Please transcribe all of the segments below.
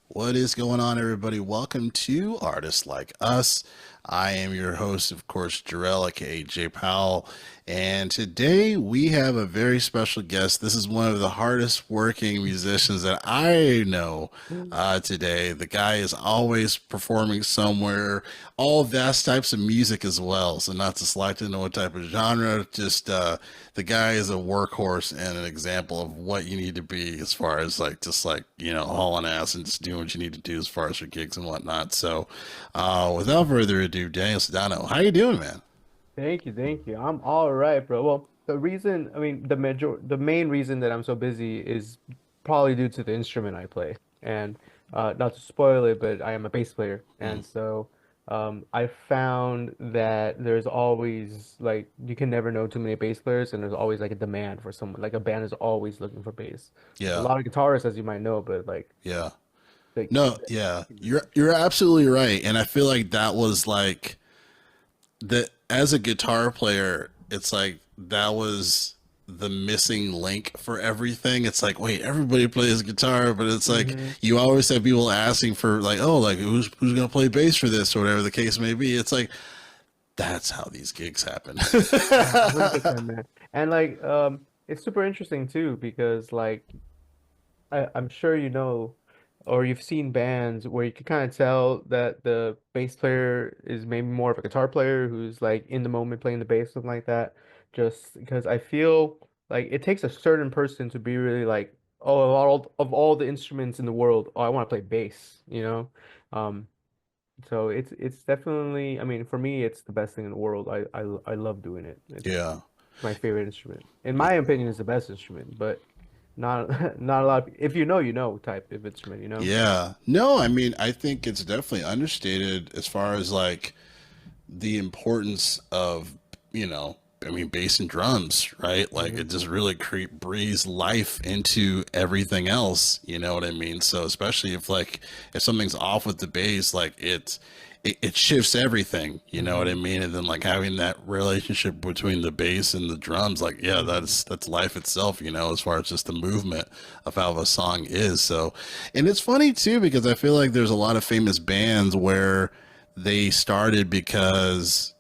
What is going on, everybody? Welcome to Artists Like Us. I am your host, of course, Jerrell, aka J Powell, and today we have a very special guest. This is one of the hardest working musicians that I know today. The guy is always performing somewhere, all vast types of music as well. So, not to select into what type of genre, just the guy is a workhorse and an example of what you need to be as far as like just like hauling ass and just doing what you need to do as far as your gigs and whatnot. So without further ado, Daniel Sedano, how you doing, man? Thank you, thank you. I'm all right, bro. Well, the main reason that I'm so busy is probably due to the instrument I play. And not to spoil it, but I am a bass player. Mm. And so I found that there's always like you can never know too many bass players, and there's always like a demand for someone. Like a band is always looking for bass. There's a Yeah, lot of guitarists, as you might know, but yeah. like No, yeah, you're absolutely right, and I feel like that was like that as a guitar player, it's like that was the missing link for everything. It's like, wait, everybody plays guitar, but it's like hmm you always have people asking for like, oh, like who's gonna play bass for this or whatever the case may be. It's like that's how these gigs happen. Yeah, 100%, man. And it's super interesting too because I'm sure you know, or you've seen bands where you can kind of tell that the bass player is maybe more of a guitar player who's like in the moment playing the bass, something like that. Just because I feel like it takes a certain person to be really like, oh, of all the instruments in the world, oh, I want to play bass, you know? Um, so it's definitely, I mean, for me, it's the best thing in the world. I love doing it. It's Yeah. my favorite instrument. In my opinion, it's the best instrument, but not a lot of, if you know, you know type of instrument, you know? Yeah. No, I mean, I think it's definitely understated as far as like the importance of, I mean, bass and drums, right? Like hmm it just really breathes life into everything else. You know what I mean? So especially if like if something's off with the bass, like it shifts everything. You know what I hmm mean? And then like having that relationship between the bass and the drums, like yeah, hmm that's life itself. You know, as far as just the movement of how a song is. So, and it's funny too because I feel like there's a lot of famous bands where they started because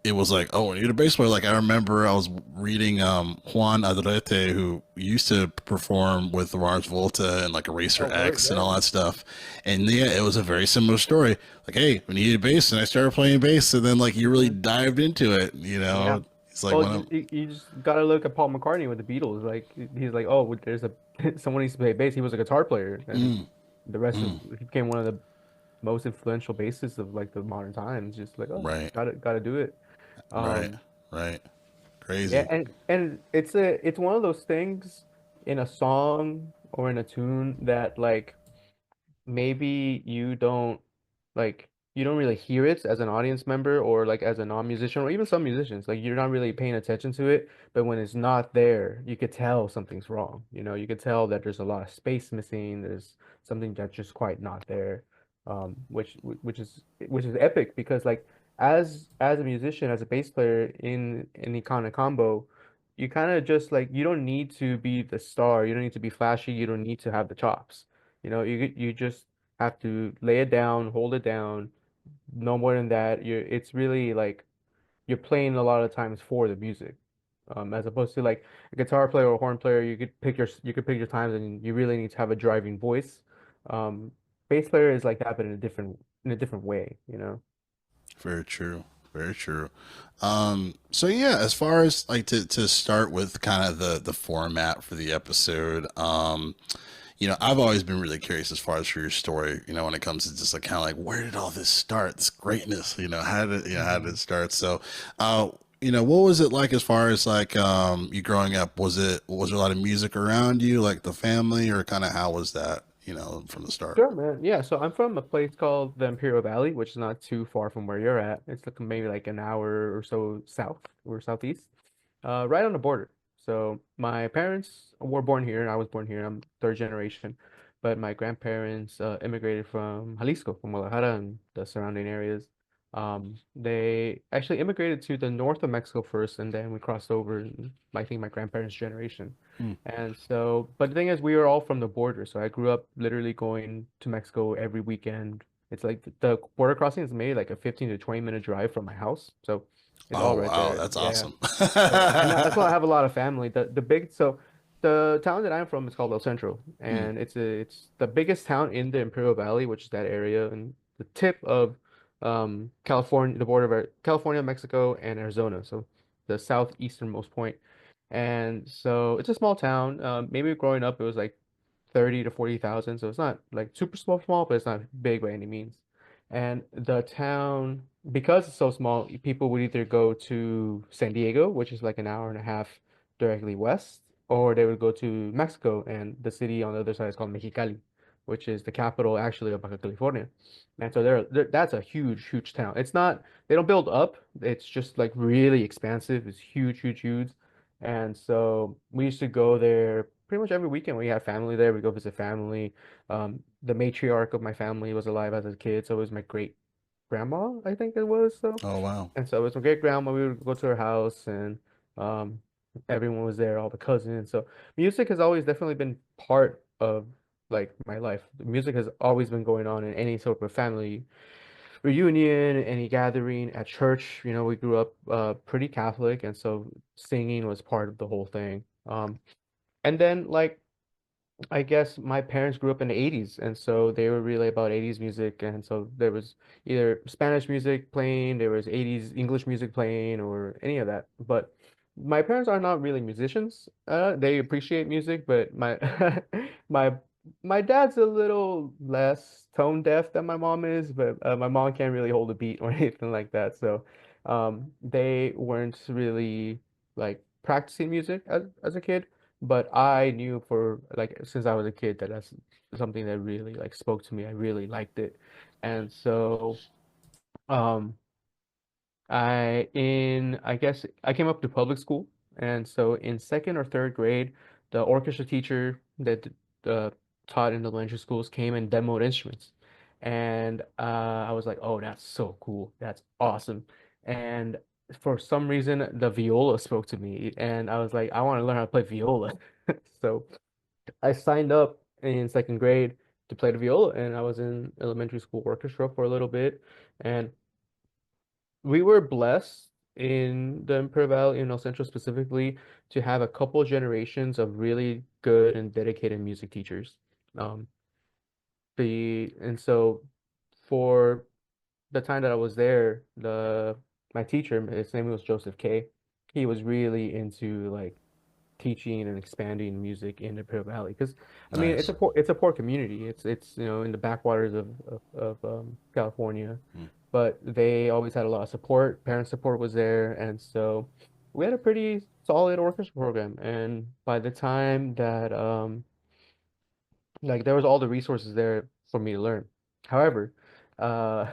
it was like, oh, I need a bass player. Like I remember I was reading Juan Adrete, who used to perform with Mars Volta and like Eraser Oh, word, X and all yeah. that stuff. And yeah, it was a very similar story. Like, hey, we needed a bass, and I started playing bass, and then like you really hmm dived into it. Yeah. It's like Well, one of you just gotta look at Paul McCartney with the Beatles. Like he's like, oh, there's a someone needs to play bass. He was a guitar player, and mm, the rest of mm, he became one of the most influential bassists of like the modern times. Just like, oh, right, gotta do it. right, Um, right, yeah, crazy. and it's one of those things in a song or in a tune that like maybe you don't really hear it as an audience member or like as a non-musician or even some musicians like you're not really paying attention to it, but when it's not there you could tell something's wrong, you know, you could tell that there's a lot of space missing, there's something that's just quite not there, which is epic because like as a musician, as a bass player in any kind of combo, you kind of just like you don't need to be the star, you don't need to be flashy, you don't need to have the chops, you know, you just have to lay it down, hold it down, no more than that. It's really like you're playing a lot of times for the music. As opposed to like a guitar player or a horn player, you could pick your times and you really need to have a driving voice. Um, Bass player is like that, but in a different way, you know? Very true. Very true. So yeah, as far as like to start with kind of the format for the episode, I've always been really curious as far as for your story, when it comes to just like kind of like where did all this start? This greatness, how did hmm it start? So, what was it like as far as like you growing up? Was there a lot of music around you, like the family, or kind of how was that, from the start? Sure, man. Yeah, so I'm from a place called the Imperial Valley, which is not too far from where you're at. It's like maybe like an hour or so south or southeast, right on the border. So my parents were born here, and I was born here. I'm third generation, but my grandparents immigrated from Jalisco, from Guadalajara and the surrounding areas. They actually immigrated to the north of Mexico first, and then we crossed over in, I think, my grandparents' generation. Hmm. And so, but the thing is, we were all from the border, so I grew up literally going to Mexico every weekend. It's like the border crossing is made like a 15 to 20-minute drive from my house, so it's Oh all right wow, there. that's Yeah. awesome. So, and that's why I have a lot of family. The town that I'm from is called El Centro, Hmm. and it's the biggest town in the Imperial Valley, which is that area, and the tip of California, the border of California, Mexico, and Arizona. So the southeasternmost point. And so it's a small town. Maybe growing up it was like 30 to 40,000. So it's not like super small, but it's not big by any means. And the town, because it's so small, people would either go to San Diego, which is like an hour and a half directly west, or they would go to Mexico, and the city on the other side is called Mexicali, which is the capital actually of Baja California. And so that's a huge town. It's not, they don't build up. It's just like really expansive. It's huge. And so we used to go there pretty much every weekend. We had family there. We go visit family. The matriarch of my family was alive as a kid, so it was my great grandma, I think it was. So, Oh wow. and so it was my great grandma. We would go to her house, and um, everyone was there, all the cousins. So music has always definitely been part of like my life. The music has always been going on in any sort of family reunion, any gathering at church. You know, we grew up pretty Catholic, and so singing was part of the whole thing. And then like I guess my parents grew up in the 80s, and so they were really about 80s music, and so there was either Spanish music playing, there was 80s English music playing, or any of that. But my parents are not really musicians. They appreciate music, but my my my dad's a little less tone deaf than my mom is, but my mom can't really hold a beat or anything like that. So they weren't really like practicing music as a kid. But I knew for like since I was a kid that that's something that really like spoke to me. I really liked it. And so um I guess I came up to public school, and so in second or third grade, the orchestra teacher that uh, taught in elementary schools came and demoed instruments, and I was like, oh, that's so cool, that's awesome, and for some reason the viola spoke to me, and I was like, I want to learn how to play viola, so I signed up in second grade to play the viola, and I was in elementary school orchestra for a little bit, and we were blessed in the Imperial Valley, in El Centro specifically, to have a couple generations of really good and dedicated music teachers. Um, and so for the time that I was there, the my teacher, his name was Joseph K. He was really into like teaching and expanding music in the Imperial Valley because I mean Nice. it's a poor community. It's in the backwaters of California, Hmm. but they always had a lot of support. Parent support was there, and so we had a pretty solid orchestra program. And by the time that like there was all the resources there for me to learn. However, uh,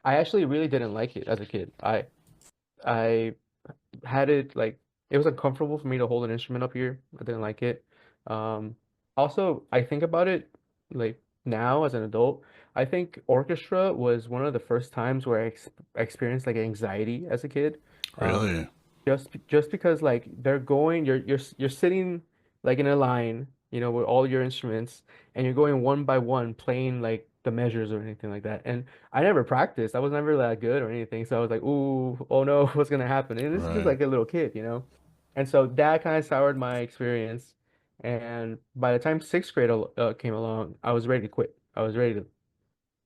I actually really didn't like it as a kid. I had it like it was uncomfortable for me to hold an instrument up here. I didn't like it. Um, Also, I think about it like now as an adult. I think orchestra was one of the first times where I experienced like anxiety as a kid. Um, Really? just because like they're going, you're sitting like in a line, with all your instruments, and you're going one by one playing like the measures or anything like that. And I never practiced. I was never that good or anything. So I was like, ooh, oh no, what's gonna happen? And this is just Right. like a little kid. And so that kind of soured my experience. And by the time sixth grade came along, I was ready to quit. I was ready to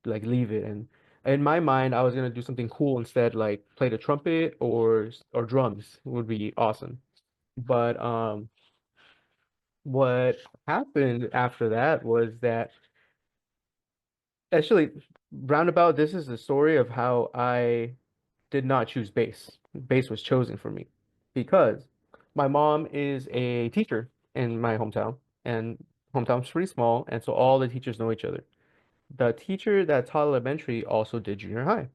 like leave it. And in my mind, I was gonna do something cool instead, like play the trumpet or drums would be awesome. But what happened after that was that actually roundabout, this is the story of how I did not choose bass. Bass was chosen for me because my mom is a teacher in my hometown, and hometown's pretty small, and so all the teachers know each other. The teacher that taught elementary also did junior high.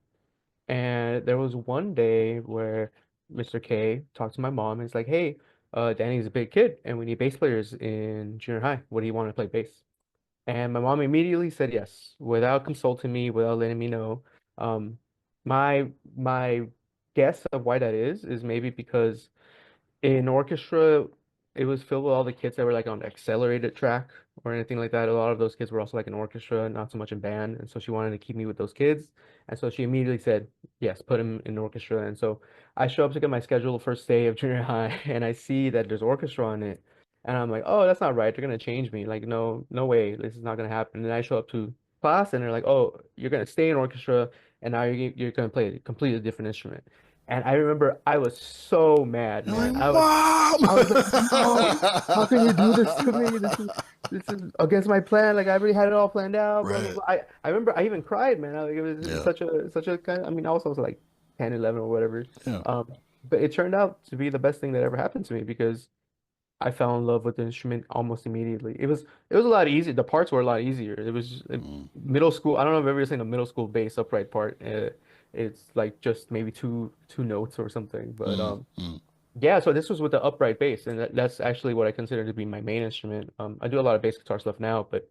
And there was one day where Mr. K talked to my mom and he's like, hey, Danny's a big kid and we need bass players in junior high. What do you want to play bass? And my mom immediately said yes, without consulting me, without letting me know. Um, My guess of why that is maybe because in orchestra, it was filled with all the kids that were like on the accelerated track or anything like that. A lot of those kids were also like in orchestra, not so much in band. And so she wanted to keep me with those kids. And so she immediately said, yes, put him in orchestra. And so I show up to get my schedule the first day of junior high and I see that there's orchestra on it. And I'm like, oh, that's not right. They're gonna change me. Like, no, no way. This is not gonna happen. And I show up to class and they're like, oh, you're gonna stay in orchestra and now you're gonna play a completely different instrument. And I remember I was so mad, You're man. like, Mom! I was like, no, how can you do this to me? This is against my plan. Like I already had it all planned out, blah blah Right. blah. I remember I even cried, man. Like, it was Yeah. such a kind I mean, I was also like 10, 11 or whatever. Yeah. But it turned out to be the best thing that ever happened to me because I fell in love with the instrument almost immediately. It was a lot easier. The parts were a lot easier. It was Mm, middle school. I don't know if you've ever seen a middle school bass upright part. It's like just maybe two notes or something. But mm, mm. yeah, so this was with the upright bass, and that's actually what I consider to be my main instrument. I do a lot of bass guitar stuff now, but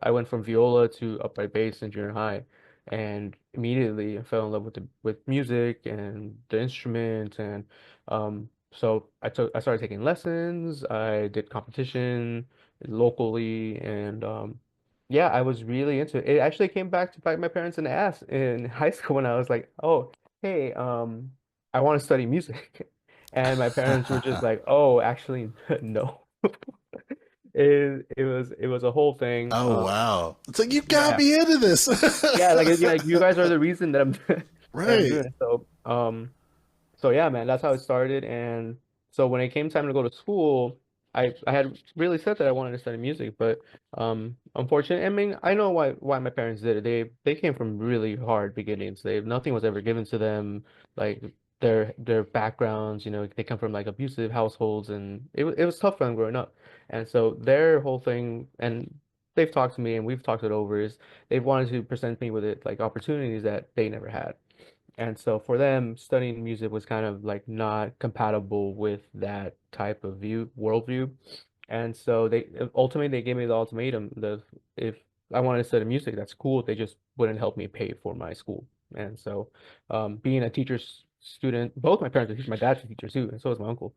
I went from viola to upright bass in junior high, and immediately I fell in love with music and the instrument, and so I started taking lessons. I did competition locally, and yeah, I was really into it. It actually came back to bite my parents in the ass in high school when I was like, oh, hey, I want to study music. And my parents were just like, "Oh, actually, no." It was a whole thing. Oh wow. It's like you got Yeah, me into this. yeah. Like you guys are the reason that I'm that I'm Right. doing it. So yeah, man, that's how it started. And so when it came time to go to school, I had really said that I wanted to study music, but unfortunately, I mean, I know why my parents did it. They came from really hard beginnings. Nothing was ever given to them. Like their backgrounds, they come from like abusive households, and it was tough for them growing up. And so their whole thing, and they've talked to me, and we've talked it over, is they've wanted to present me with it like opportunities that they never had. And so for them, studying music was kind of like not compatible with that type of worldview. And so they gave me the ultimatum, the if I wanted to study music, that's cool. They just wouldn't help me pay for my school. And so being a teacher's student, both my parents are teachers, my dad's a teacher too, and so is my uncle.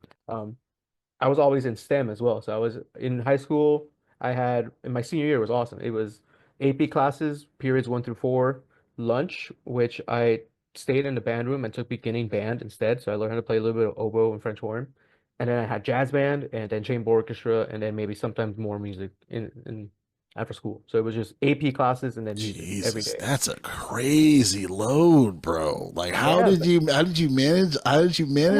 I was always in STEM as well. So I was in high school. I had in my senior year was awesome. It was AP classes, periods 1 through 4, lunch, which I stayed in the band room and took beginning band instead. So I learned how to play a little bit of oboe and French horn. And then I had jazz band and then chamber orchestra and then maybe sometimes more music in after school. So it was just AP classes and then music every Jesus, day. that's a crazy load, bro. Like Yeah, how did you manage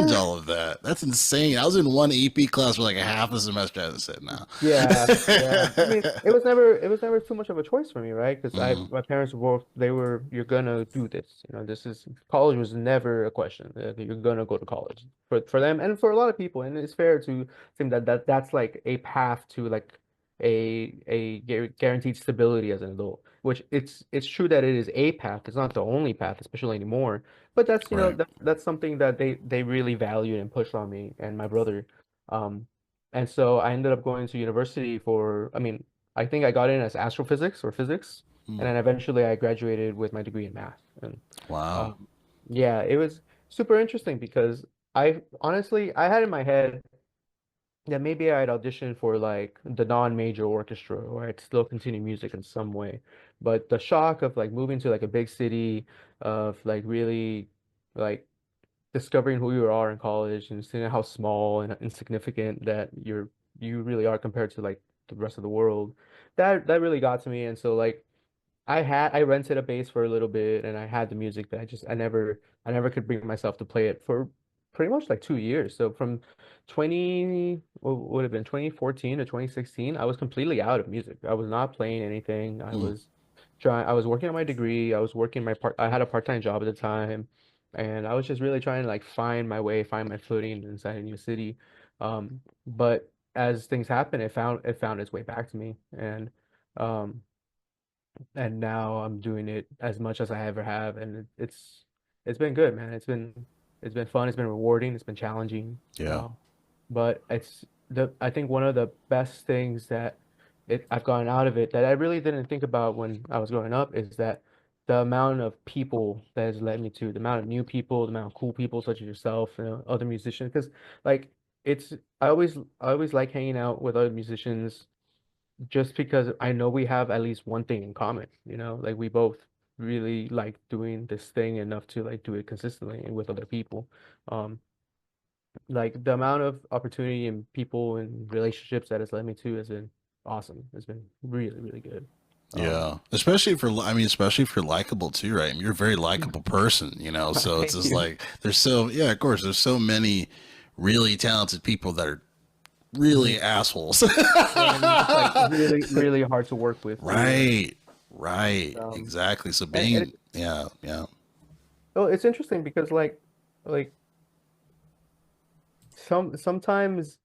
but all of that? That's insane. I was in one AP class for like a half a semester as I said now. yeah, yeah. I mean, it was never too much of a choice for me, right? Because Mm, my parents you're gonna do this. This is college was never a question. You're gonna go to college for them and for a lot of people. And it's fair to think that's like a path to like a guaranteed stability as an adult. Which it's true that it is a path. It's not the only path, especially anymore. But that's right. that's something that they really valued and pushed on me and my brother. Um, and so I ended up going to university I mean, I think I got in as astrophysics or physics, and Mm, then eventually I graduated with my degree in math. And wow. um, yeah, it was super interesting because I had in my head that maybe I'd audition for like the non-major orchestra or I'd still continue music in some way. But the shock of like moving to like a big city, of like really like discovering who you are in college and seeing how small and insignificant that you really are compared to like the rest of the world. That really got to me. And so like I rented a bass for a little bit and I had the music, but I never could bring myself to play it for pretty much like 2 years. So from 20 what would have been 2014 to 2016, I was completely out of music. I was not playing anything. Mm, I was working on my degree. I had a part-time job at the time, and I was just really trying to like find my way, find my footing inside a new city. But as things happened, it found its way back to me, um and now I'm doing it as much as I ever have, and it's been good, man. It's been fun. It's been rewarding. It's been challenging. yeah. Uh, but I think one of the best things that I've gotten out of it that I really didn't think about when I was growing up is that the amount of people that has led me to, the amount of new people, the amount of cool people such as yourself and other musicians. Because like it's I always like hanging out with other musicians just because I know we have at least one thing in common, you know, like we both really like doing this thing enough to like do it consistently and with other people. Um, like the amount of opportunity and people and relationships that has led me to has been awesome. It's been really, really good. Um, Yeah, especially for I mean, especially if you're likable too, right? I mean, you're a very likable person, you know. So it's thank just you. like there's so yeah, of course, there's so many really talented people that are really Mhm. assholes. And just like really, really hard to work with too. Right, right, Um, exactly. So and being yeah, yeah. oh, it's interesting because like sometimes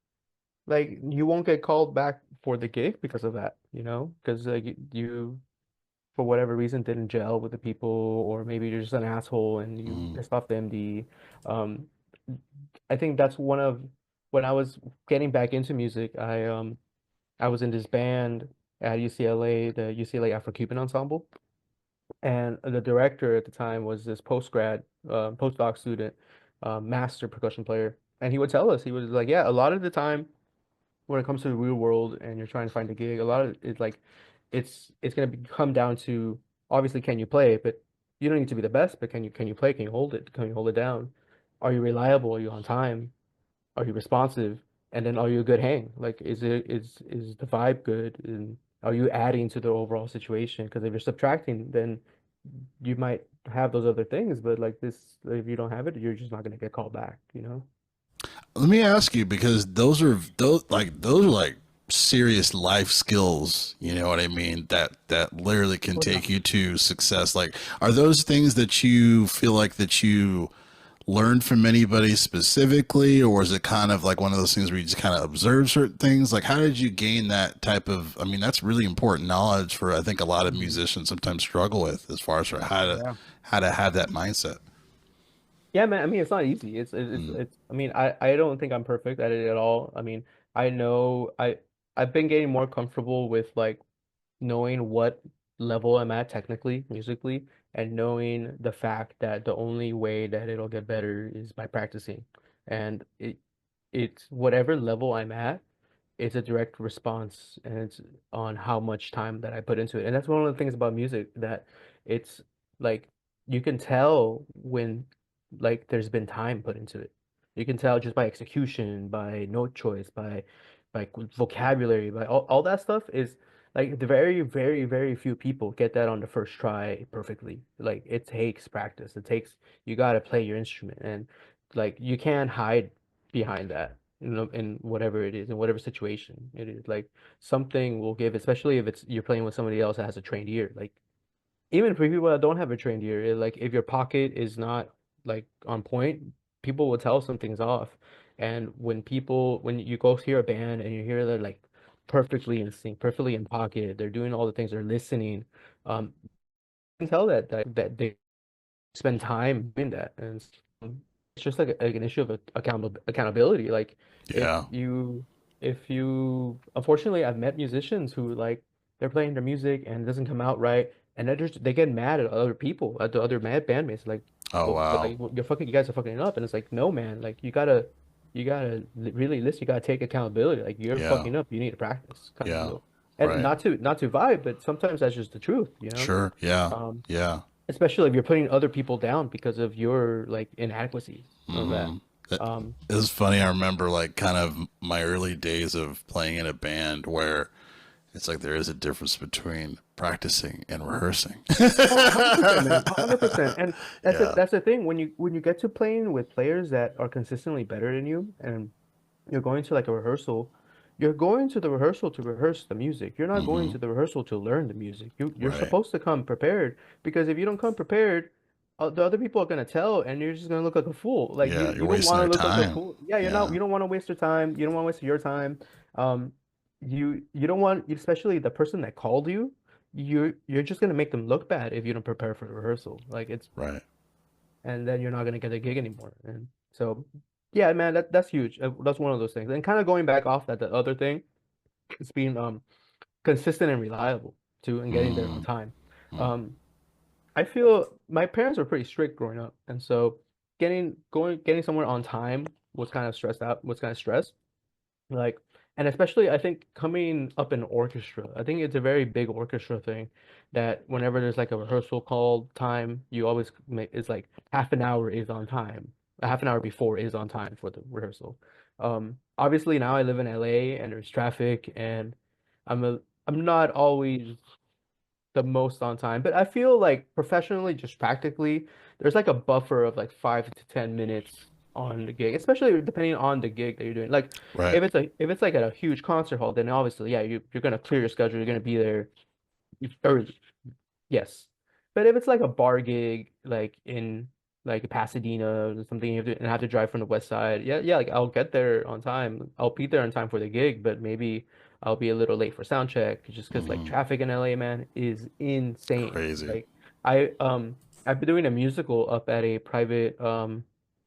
like you won't get called back for the gig because of that, you know, because like you for whatever reason didn't gel with the people, or maybe you're just an asshole and you Mm, pissed off the MD. Um, I think that's one of when I was getting back into music, I was in this band at UCLA, the UCLA Afro-Cuban Ensemble. And the director at the time was this postdoc student, master percussion player. And he would tell us, he was like, yeah, a lot of the time when it comes to the real world and you're trying to find a gig, a lot of it's like, it's gonna come down to obviously can you play, but you don't need to be the best, but can you play? Can you hold it? Can you hold it down? Are you reliable? Are you on time? Are you responsive? And then are you a good hang? Like, is the vibe good? And are you adding to the overall situation? Because if you're subtracting, then you might have those other things, but like this, if you don't have it, you're just not gonna get called back, you know? Let me ask you because those are like serious life skills. You know what I mean? That literally can Oh yeah. take you to success. Like, are those things that you feel like that you learned from anybody specifically, or is it kind of like one of those things where you just kind of observe certain things? Like, how did you gain that type of? I mean, that's really important knowledge for I think a lot of Mhm. musicians sometimes struggle with as far as for Yeah. how to have that mindset. Yeah, man. I mean, it's not easy. Mm, I mean, I don't think I'm perfect at it at all. I mean, I know I've been getting more comfortable with like knowing what level I'm at technically, musically, and knowing the fact that the only way that it'll get better is by practicing. And it's whatever level I'm at, it's a direct response and it's on how much time that I put into it. And that's one of the things about music that it's like you can tell when like there's been time put into it. You can tell just by execution, by note choice, by vocabulary, by all that stuff is like the very, very, very few people get that on the first try perfectly. Like it takes practice. It takes you gotta play your instrument and like you can't hide behind that, you know, in whatever it is, in whatever situation it is. Like something will give, especially if it's you're playing with somebody else that has a trained ear. Like even for people that don't have a trained ear, like if your pocket is not like on point, people will tell something's off. And when you go hear a band and you hear they're like perfectly in sync, perfectly in pocket, they're doing all the things, they're listening, you can tell that they spend time doing that. And it's just like an issue of accountability. Like if yeah. you if you unfortunately I've met musicians who like they're playing their music and it doesn't come out right, and they get mad at other people, at the other mad bandmates, like, Oh well, wow. like you guys are fucking it up, and it's like, no man, like you gotta really listen, you gotta take accountability, like you're Yeah. fucking up, you need to practice kind of Yeah. deal. And Right. not to vibe, but sometimes that's just the truth, you know? Sure. Yeah. Um, Yeah. especially if you're putting other people down because of your like inadequacies of that. Hmm. It Um, was funny. I remember like kind of my early days of playing in a band where it's like there is a difference between practicing and rehearsing. oh, 100%, man, 100%. And Yeah. that's the thing when you get to playing with players that are consistently better than you, and you're going to like a rehearsal, you're going to the rehearsal to rehearse the music. You're not going Hmm. to the rehearsal to learn the music. You're Right. supposed to come prepared because if you don't come prepared, the other people are gonna tell, and you're just gonna look like a fool. Like Yeah. You're you don't wasting want their to look like a time. fool. Yeah, Yeah. you don't want to waste your time. You don't want to waste your time. Um, you don't want, especially the person that called you. You're just gonna make them look bad if you don't prepare for the rehearsal. Like it's Right. and then you're not gonna get a gig anymore. And so, yeah, man, that's huge. That's one of those things. And kind of going back off that, the other thing is being consistent and reliable too, and getting there on Mm. time. Mm. Um, I feel my parents were pretty strict growing up, and so getting somewhere on time was kind of stressed out, was kind of stress. Like, and especially I think coming up in orchestra, I think it's a very big orchestra thing that whenever there's like a rehearsal called time, you always make it's like half an hour is on time. A half an hour before is on time for the rehearsal. Obviously now I live in LA and there's traffic and I'm a I'm not always the most on time, but I feel like professionally, just practically, there's like a buffer of like 5 to 10 minutes on the gig, especially depending on the gig that you're doing. Like Right. if it's like at a huge concert hall, then obviously, yeah, you're gonna clear your schedule, you're gonna be there early. Yes. But if it's like a bar gig, like in like Pasadena or something, and have to drive from the west side, yeah, yeah, like I'll get there on time. I'll be there on time for the gig, but maybe I'll be a little late for sound check just because like Hmm. traffic in LA, man, is insane. Crazy. Like I've been doing a musical up at a private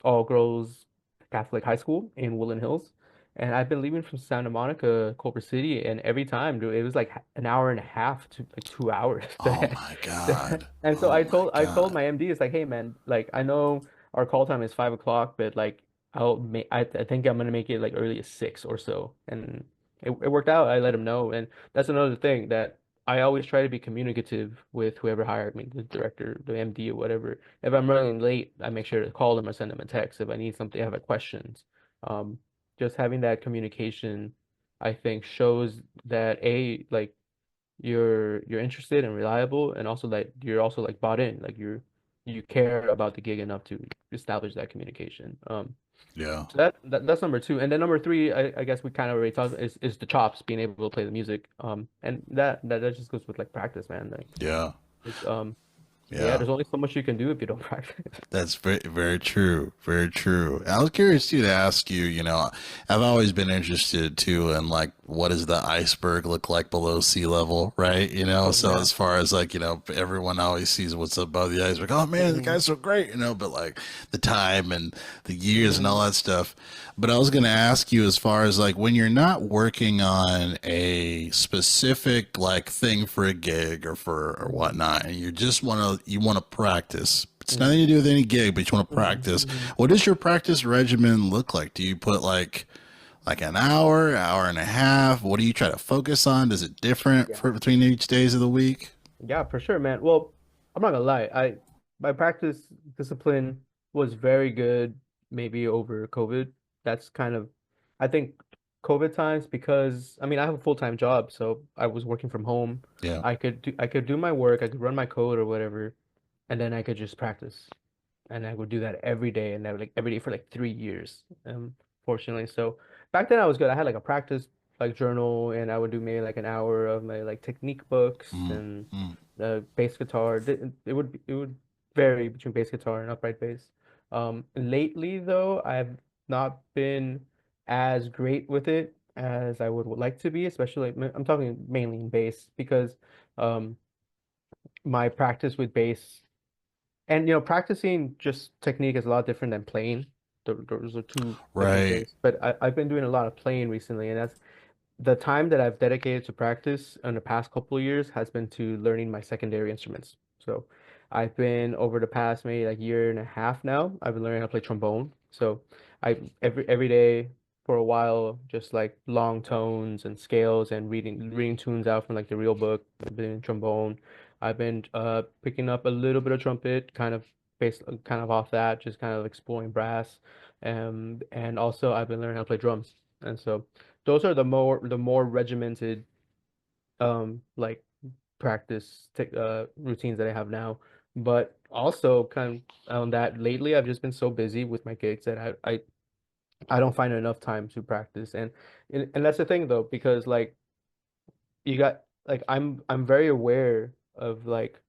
all girls Catholic high school in Woodland Hills. And I've been leaving from Santa Monica, Culver City, and every time, dude, it was like an hour and a half to like 2 hours. Oh my God. And so Oh my I told God. my MD, it's like, hey man, like I know our call time is 5 o'clock, but like I think I'm gonna make it like early as 6 or so. And it worked out. I let him know. And that's another thing that I always try to be communicative with whoever hired me, the director, the MD or whatever. If I'm running late, I make sure to call them or send them a text if I need something, I have a questions. Um, just having that communication, I think shows that A, like you're interested and reliable, and also that you're also like bought in, like you care about the gig enough to establish that communication. Yeah. So that's number two, and then number three, I guess we kind of already talked is the chops, being able to play the music. And that just goes with like practice, man. Like Yeah. it's yeah, Yeah. there's only so much you can do if you don't practice. That's very, very true. Very true. I was curious too to ask you, I've always been interested too in like what does the iceberg look like below sea level, right? Oh So yeah. as far as like, everyone always sees what's above the iceberg. Oh man, the Hmm. guy's so great, but like the time and the years and all Hmm. that stuff. But I was going to ask you as far as like when you're not working on a specific like thing for a gig or for or Hmm. whatnot, and you want to practice. It's nothing Hmm. to do with any gig, but you want to Hmm. practice. Hmm. What does your practice regimen look like? Do you put like an hour and a half? What do you try to focus on? Does it different Yeah. for between each days of the week? Yeah, for sure, man. Well, I'm not gonna lie. My practice discipline was very good maybe over COVID. That's kind of I think COVID times because I mean I have a full-time job, so I was working from home. Yeah. I could do my work, I could run my code or whatever, and then I could just practice. And I would do that every day, and that would like every day for like 3 years. Fortunately, so back then I was good. I had like a practice like journal, and I would do maybe like an hour of my like technique books Mm, and mm. the bass guitar. It would vary between bass guitar and upright bass. Lately though, I've not been as great with it as I would like to be, especially I'm talking mainly in bass because um my practice with bass. And practicing just technique is a lot different than playing. Those are two different Right. things. But I've been doing a lot of playing recently, and that's the time that I've dedicated to practice in the past couple of years has been to learning my secondary instruments. So I've been over the past maybe like year and a half now, I've been learning how to play trombone. So I every day for a while, just like long tones and scales and reading tunes out from like the real book. I've been doing trombone. I've been picking up a little bit of trumpet, kind of off that, just kind of exploring brass. And also I've been learning how to play drums. And so those are the more regimented like routines that I have now. But also kind of on that lately I've just been so busy with my gigs that I don't find enough time to practice. And that's the thing though, because like you got like I'm very aware of like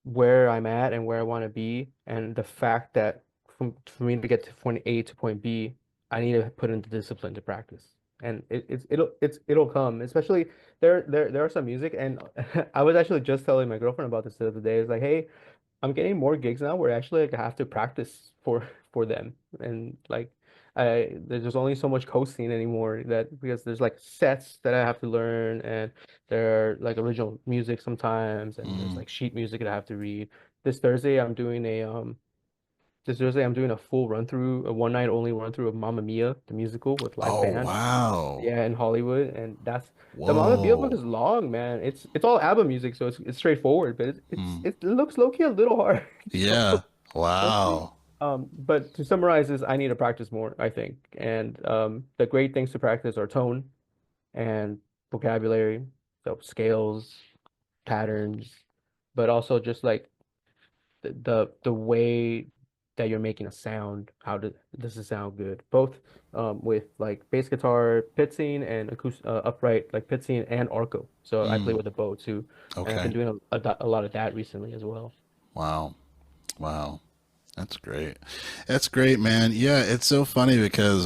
where I'm at and where I want to be, and the fact that for me to get to point A to point B, I need to put in the discipline to practice. And it'll come. Especially there are some music, and I was actually just telling my girlfriend about this the other day. It's like, hey, I'm getting more gigs now where actually like, I have to practice for them, and like there's only so much coasting anymore that because there's like sets that I have to learn and there are like original music sometimes and there's Mm. like sheet music that I have to read. This Thursday I'm doing a this Thursday I'm doing a full run through, a one night only run through of Mamma Mia, the musical with live Oh, band. wow. Yeah, in Hollywood, and that's the Mamma Mia book Whoa. is long, man. It's all ABBA music, so it's straightforward, but Mm. it looks low key a little hard. Yeah. So we'll see. Wow. But to summarize this, I need to practice more, I think. And the great things to practice are tone and vocabulary, so scales, patterns, but also just like the way that you're making a sound. How does it sound good? Both with like bass guitar pitsing and acoustic upright like pitsing and arco. So I play Mm. with a bow too, and I've been Okay. doing a lot of that recently as well. Wow. Wow. That's great. That's great, man. Yeah, it's so funny because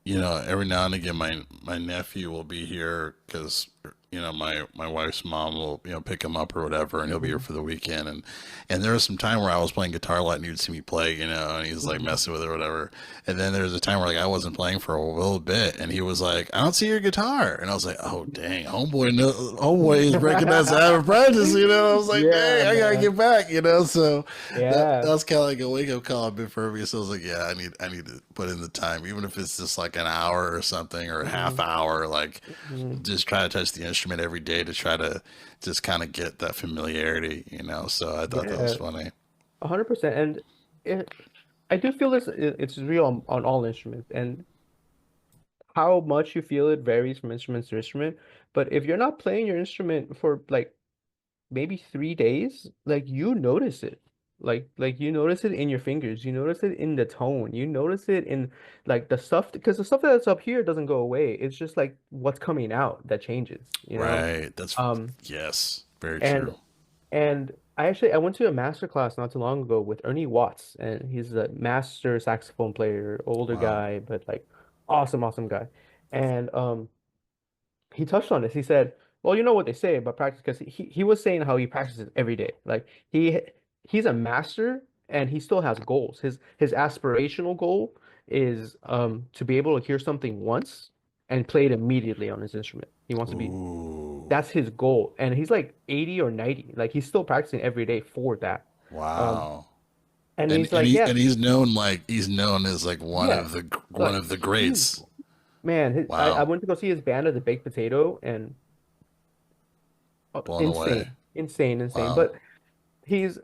every now and again, my nephew will be here because my wife's mom will pick him up or whatever, and he'll be here Hmm. for the weekend. And there was some time where I was playing guitar a lot, and he'd see me play, and he's like Hmm. messing with it or whatever. And then there was a time where like I wasn't playing for a little bit, and he was like, "I don't see your guitar," and I was like, "Oh dang, homeboy, no, homeboy is breaking us out of practice," I was like, Yeah, "Dang, I gotta man. get back." So that Yeah. was kind of like a wake up call a bit for me. So I was like, yeah, I need to put in the time, even if it's just like an hour or something or a half Hmm. hour. Like, Hmm. just try to touch the instrument every day to try to just kind of get that familiarity. So I thought that was Yeah, funny. 100%. And it, I do feel this. It's real on all instruments, and how much you feel it varies from instrument to instrument. But if you're not playing your instrument for like maybe 3 days, like you notice it. Like you notice it in your fingers, you notice it in the tone, you notice it in like the stuff because the stuff that's up here doesn't go away. It's just like what's coming out that changes, you know? Right. That's Um yes, very and true. and I went to a master class not too long ago with Ernie Watts, and he's a master saxophone player, older Wow. guy, but like awesome guy. And he touched on this. He said, "Well, you know what they say about practice," because he was saying how he practices every day. Like he's a master and he still has goals. His aspirational goal is to be able to hear something once and play it immediately on his instrument. He wants to be Ooh. That's his goal. And he's like 80 or 90. Like he's still practicing every day for that. Um Wow. and And he's and like, he yeah, and he's known as like yeah. one Like of the he's greats. man, I Wow. went to go see his band at the Baked Potato and Blown away. insane. Wow. But he's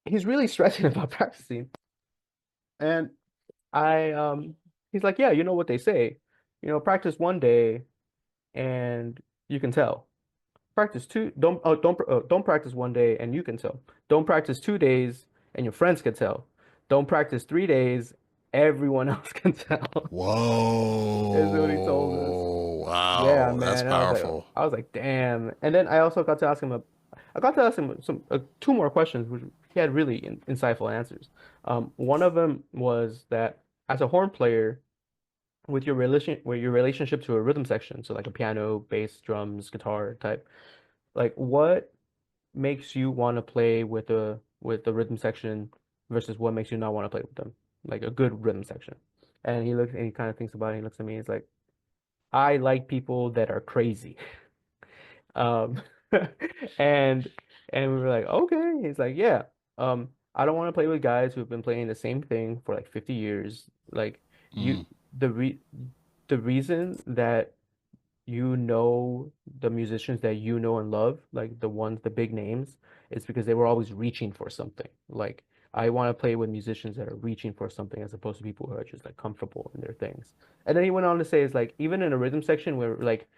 he's really stressing about practicing. And I he's like, yeah, you know what they say. Practice one day and you can tell. Practice two, don't practice one day and you can tell. Don't practice 2 days and your friends can tell. Don't practice 3 days, everyone else can tell. Is what he told us. Whoa. Yeah, Wow. That's man. powerful. I was like, damn. And then I also got to ask him I got to ask him some two more questions, which he had really insightful answers. One of them was that as a horn player, with your relationship to a rhythm section, so like a piano, bass, drums, guitar type, like what makes you want to play with the rhythm section versus what makes you not want to play with them, like a good rhythm section. And he looks and he kind of thinks about it. He looks at me. He's like, I like people that are crazy. Um, and and we were like, okay. He's like, yeah. I don't want to play with guys who've been playing the same thing for like 50 years. Like Mm. you, the reason that the musicians that you know and love, like the big names, it's because they were always reaching for something. Like I want to play with musicians that are reaching for something as opposed to people who are just like comfortable in their things. And then he went on to say, it's like even in a rhythm section where like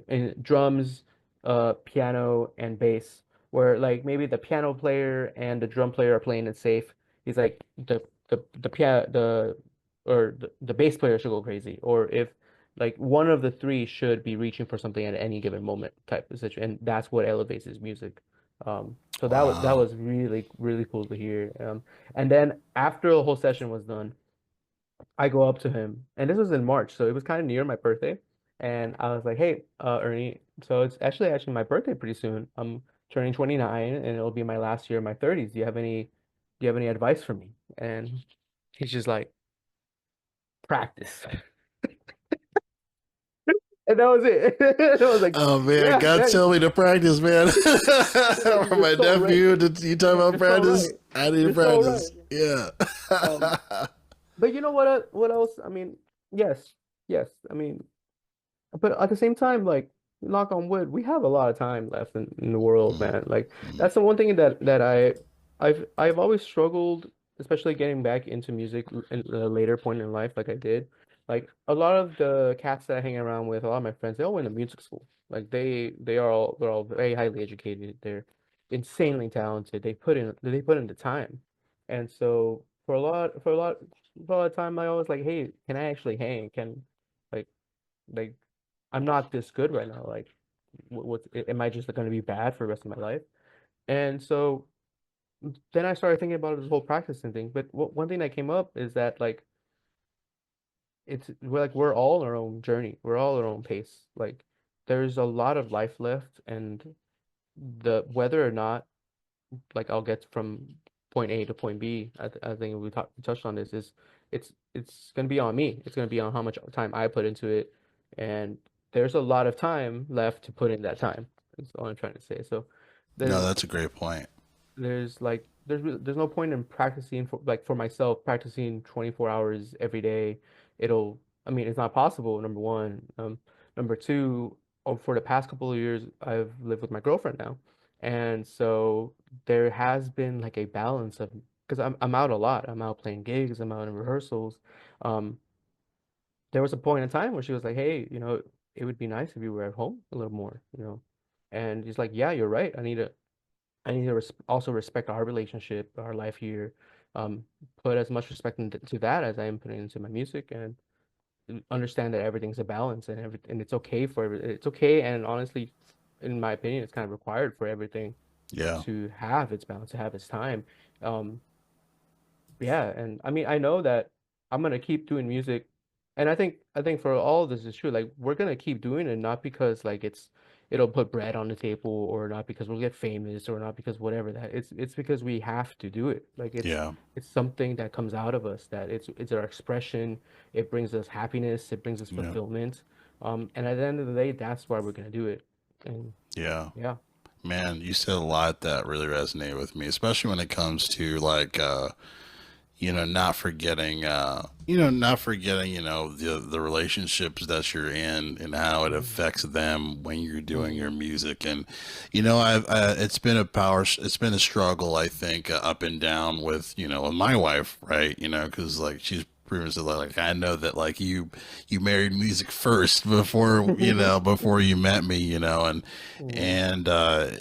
in drums, piano and bass, where like maybe the piano player and the drum player are playing it safe. He's like the piano the bass player should go crazy, or if like one of the three should be reaching for something at any given moment type of situation, and that's what elevates his music. So that Wow. was really cool to hear. And then after the whole session was done, I go up to him, and this was in March, so it was kind of near my birthday, and I was like, "Hey, Ernie, so it's actually my birthday pretty soon. I'm turning 29, and it'll be my last year of my 30s. Do you have any advice for me?" And he's just like, practice. And that was it. And I was like, Oh man, yeah, God yeah, tell me to practice, man. For you're my so right. nephew, did you talk about You're so practice? right. I need to You're so right. practice. Yeah. Um, but you know what? What else? I mean, yes, yes. I mean, but at the same time, like, knock on wood, we have a lot of time left in the world, Mm, man. Like, mm. that's the one thing that I've always struggled, especially getting back into music in a later point in life, like I did. Like a lot of the cats that I hang around with, a lot of my friends, they all went to music school. Like they're all very highly educated. They're insanely talented. They put in the time. And so for a lot of time, I always like, hey, can I actually hang? Can like like I'm not this good right now. Like, am I just going to be bad for the rest of my life? And so then I started thinking about this whole practicing thing. But one thing that came up is that like we're all on our own journey. We're all our own pace. Like there's a lot of life left, and the whether or not like I'll get from point A to point B. I think we touched on this is it's gonna be on me. It's gonna be on how much time I put into it, and there's a lot of time left to put in that time. That's all I'm trying to say. So No, there's that's a great point. there's no point in practicing for myself practicing 24 hours every day. I mean it's not possible, number one. Number two, for the past couple of years I've lived with my girlfriend now. And so there has been like a balance of because I'm out a lot. I'm out playing gigs, I'm out in rehearsals. Um there was a point in time where she was like, "Hey, it would be nice if you were at home a little more, you know." And he's like, "Yeah, you're right. I need to also respect our relationship, our life here. Um, put as much respect into that as I am putting into my music, and understand that everything's a balance, and it's okay it's okay. And honestly, in my opinion, it's kind of required for everything Yeah. to have its balance, to have its time. Um, yeah, and I mean, I know that I'm gonna keep doing music, and I think for all of this is true. Like we're gonna keep doing it, not because like it'll put bread on the table, or not because we'll get famous, or not because whatever that. It's because we have to do it. Like Yeah. it's something that comes out of us, that it's our expression. It brings us happiness. It brings us Yeah. fulfillment. And at the end of the day, that's why we're gonna do it. And Yeah. yeah. Man, you said a lot that really resonated with me, especially when it comes to like not forgetting, the relationships that you're in and how it Mhm. affects them when you're doing your Mhm. music. And, it's been a struggle, I think, up and down with my wife, right? Cause like she's proven to like, I know that like you married music first before you met me, Mhm. and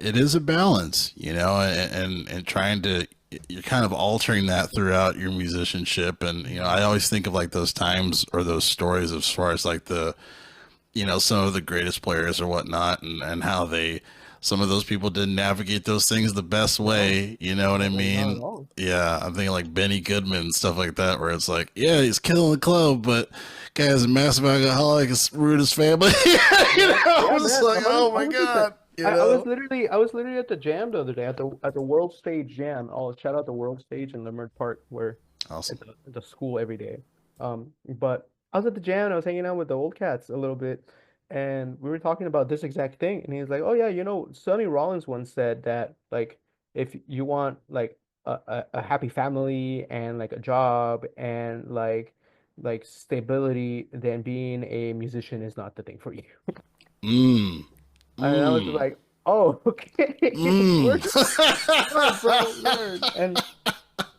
it is a balance, and trying to you're kind of altering that throughout your musicianship. And I Mhm. always think of like those times or those stories as far as like some of the greatest players or whatnot, and how some of those people didn't navigate those things the best No, way, you know what I no, not at mean? all. Yeah, I'm thinking like Benny Goodman and stuff like that, where it's like, yeah, he's killing the club, but guy is a massive alcoholic, it's ruined his family. Yeah, I'm yeah, just man, like, oh my 100%. god, you know? I was literally at the jam the other day at the World Stage Jam. Oh, shout out the World Stage in Leimert Park, where Awesome. at the school every day. But I was at the jam and I was hanging out with the old cats a little bit, and we were talking about this exact thing. And he was like, "Oh yeah, Sonny Rollins once said that like if you want like a happy family and like a job and like stability, then being a musician is not the thing for you." Mm. And I was Mm. just like, "Oh, okay, Mm. word, bro, word." And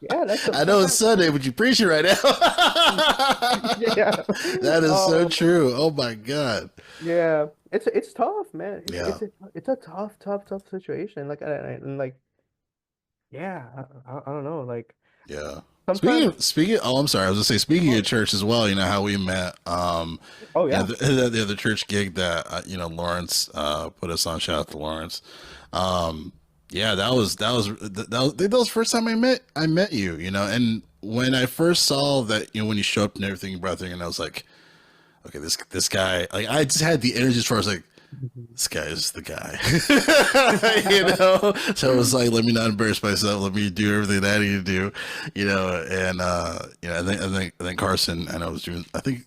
yeah, I that's know it's Sunday, but you preaching right now. yeah. That is so Um, true. Oh my God. yeah, it's tough, man. Yeah. It's a tough situation. Like and like yeah, I don't know. Like Yeah. sometimes, Oh, I'm sorry. I was gonna say, speaking of oh, church as well. You know how we met. oh yeah, The other church gig that Lawrence put us on. Shout out to Lawrence. Yeah, that was the first time I met you. And when I first saw that, when you showed up and everything, you brought thing, and I was like, okay, this guy, like, I just had the energy as far as like, this guy is the guy. So it was like, let me not embarrass myself. Let me do everything that I need to do, and I think Carson, I know was doing, I think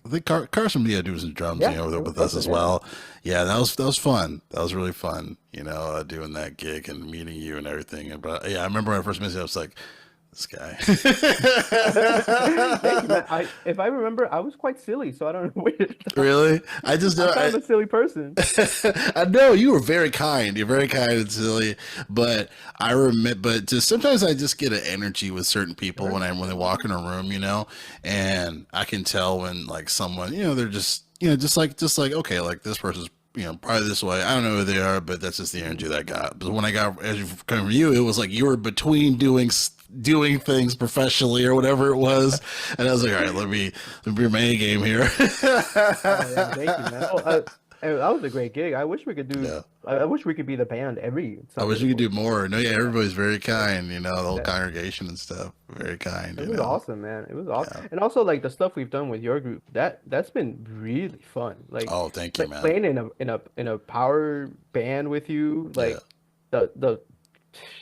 Carson, yeah, doing some drums, Yeah, it was with us Carson. as Yeah. well. Yeah, that was fun. That was really fun, doing that gig and meeting you and everything. But yeah, I remember when I first met you, I was like, this guy. Thank you, man. If I remember, I was quite silly, so I don't know what you're talking Really? about. I just I'm know. kind of a silly person. I know you were very kind. You're very kind and silly, but I remember. But just sometimes I just get an energy with certain people Sure. when they walk in a room, and I can tell when like someone, they're just just like okay, like this person's probably this way. I don't know who they are, but that's just the energy that I got. But when I got as you come from you, it was like you were between doing things professionally or whatever it was, and I was like, all right, let me bring my A game here. Oh yeah, thank you, man. Oh, that was a great gig. I wish we could do. Yeah. I wish we could be the band every I wish Sunday we could for do you. more. No, yeah, Yeah, everybody's very kind, the whole that congregation and stuff. Very kind, it was awesome, man. It was awesome, Yeah. and also like the stuff we've done with your group. That's been really fun. Like Oh, thank you, man. playing in a power band with you. Yeah. Like the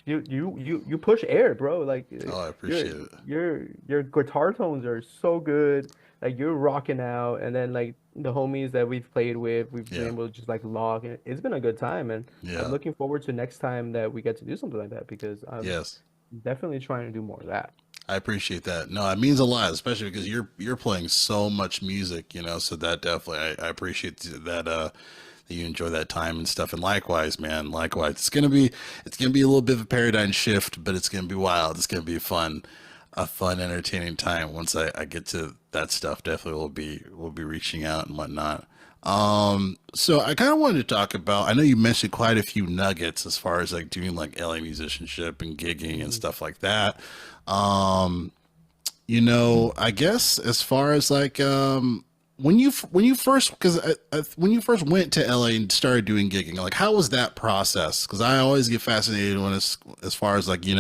you push air, bro. Like Oh, I your appreciate it. your guitar tones are so good. Like you're rocking out, and then like the homies that we've played with, we've been Yeah. able to just like log, and it's been a good time. And I'm Yeah. looking forward to next time that we get to do something like that because I'm Yes. definitely trying to do more of that. I appreciate that. No, it means a lot, especially because you're playing so much music, so that definitely I appreciate that you enjoy that time and stuff. And likewise, man, likewise. It's gonna be a little bit of a paradigm shift, but it's gonna be wild. It's gonna be a fun, entertaining time. Once I get to that stuff, definitely we'll be reaching out and whatnot. So I kind of wanted to talk about. I know you mentioned quite a few nuggets as far as like doing like LA musicianship and gigging and Mhm. stuff like that. Um, I guess as far as like when you first because when you first went to LA and started doing gigging, like how was that process? Because I always get fascinated when it's as far as like you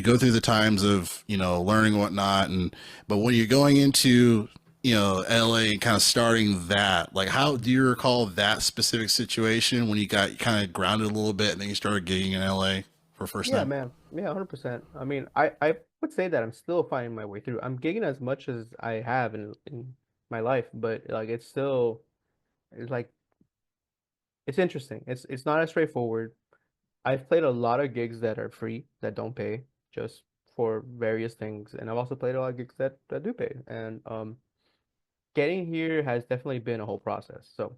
go through the times of learning and whatnot, and but when you're going into LA and kind of starting that, like how do you recall that specific situation when you got kind of grounded a little bit and then you started gigging in LA for first Yeah, time? man. Yeah, 100%. I mean, I would say that I'm still finding my way through. I'm gigging as much as I have in my life, but like it's still it's like it's interesting. It's not as straightforward. I've played a lot of gigs that are free, that don't pay, just for various things, and I've also played a lot of gigs that do pay. And getting here has definitely been a whole process. So